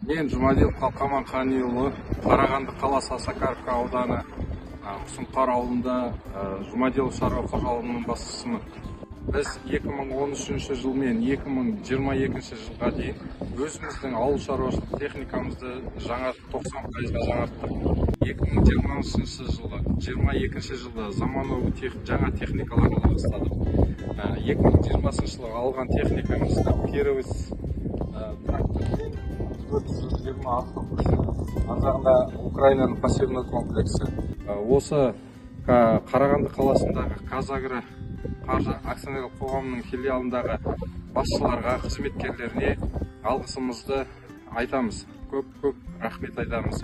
Мен Жұмадел Қалқаман Қаниұлы, Қарағанды қаласы Осакаровка ауданы Сұңқар ауылында Жұмадел шаруа қожалығының басшысымын. Біз 2013 жыл мен 2022 жылға дейін өзіміздің ауыл шаруашылық техникамызды 90%-ға жаңарттық. 2020 жылы, 22 жылда заманауи жаңа техникалар ала бастадық. 2020 жылы алған техникамызды Перовец трактор 420 автобус, ар жағында Украинаның посевной комплексі. Осы Қарағанды қаласындағы Қазагро қаржы акционерлік қоғамының филиалындағы басшыларға, қызметкерлеріне алғысымызды айтамыз. Көп рахмет айтамыз.